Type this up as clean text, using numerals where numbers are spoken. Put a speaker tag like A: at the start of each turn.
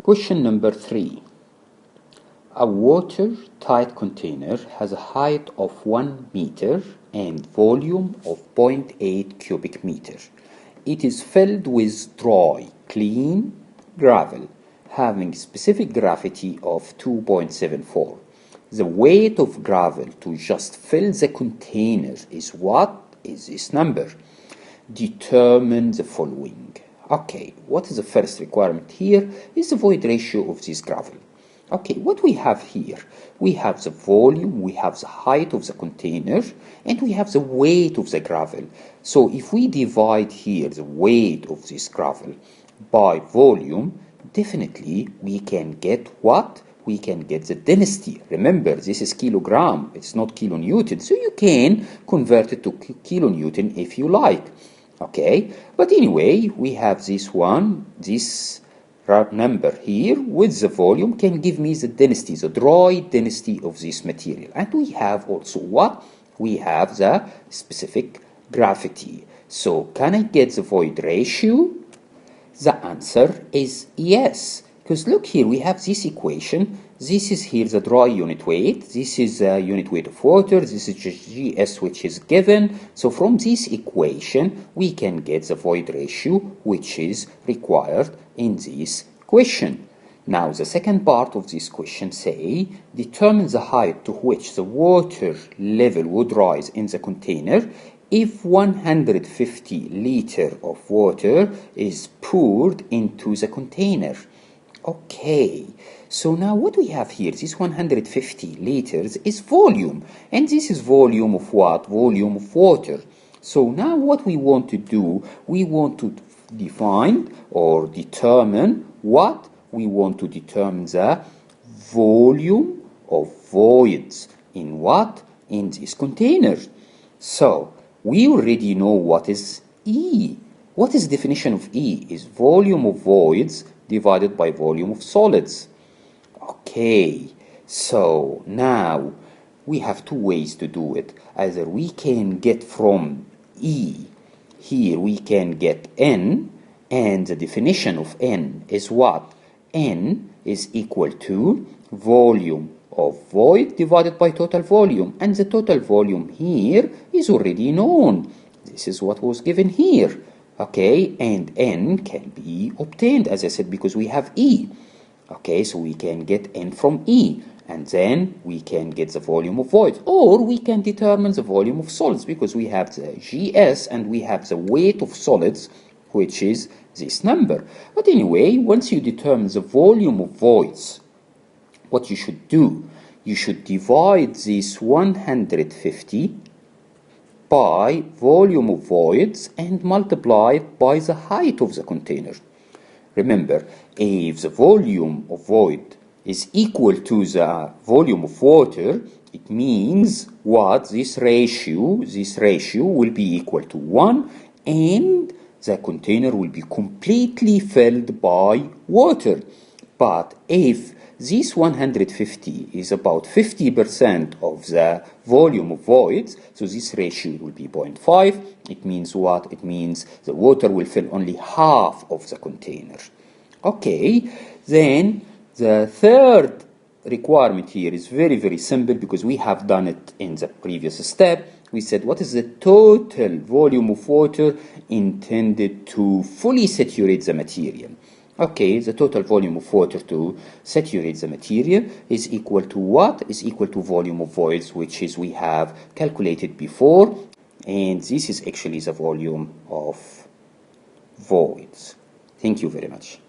A: Question number 3. A watertight container has a height of 1 meter and volume of 0.8 cubic meter. It is filled with dry, clean gravel having specific gravity of 2.74. The weight of gravel to just fill the container is what? Is this number. Determine the following. Okay, what is the first requirement here? Is the void ratio of this gravel. Okay, what we have here? We have the volume, we have the height of the container, and we have the weight of the gravel. So if we divide here the weight of this gravel by volume, definitely we can get what? We can get the density. Remember, this is kilogram, it's not kilonewton, so you can convert it to kilonewton if you like. Okay, but anyway, we have this one, this number here with the volume can give me the density, the dry density of this material. And we have also what? We have the specific gravity. So can I get the void ratio? The answer is yes. Because look here, we have this equation. This is here the dry unit weight. This is the unit weight of water. This is just GS, which is given. So from this equation, we can get the void ratio, which is required in this question. Now, the second part of this question say, determine the height to which the water level would rise in the container if 150 liters of water is poured into the container. Okay, so now what we have here, this 150 liters is volume, and this is volume of what? Volume of water. So now what we want to do, we want to define or determine what? We want to determine the volume of voids in what? In this container. So we already know what is E. What is the definition of E? Is volume of voids divided by volume of solids. Okay, so now we have two ways to do it. Either we can get from E, here we can get N, and the definition of N is what? N is equal to volume of void divided by total volume, and the total volume here is already known. This is what was given here. Okay, and N can be obtained, as I said, because we have E. Okay, so we can get N from E, and then we can get the volume of voids, or we can determine the volume of solids, because we have the GS and we have the weight of solids, which is this number. But anyway, once you determine the volume of voids, what you should do, you should divide this 150 by volume of voids and multiply it by the height of the container. Remember, if the volume of void is equal to the volume of water, it means what? This ratio will be equal to 1, and the container will be completely filled by water. But if this 150 is about 50% of the volume of voids, so this ratio will be 0.5. It means what? It means the water will fill only half of the container. Okay, then the third requirement here is very, very simple, because we have done it in the previous step. We said, what is the total volume of water intended to fully saturate the material? Okay, the total volume of water to saturate the material is equal to what? Is equal to volume of voids, which is we have calculated before, and this is actually the volume of voids. Thank you very much.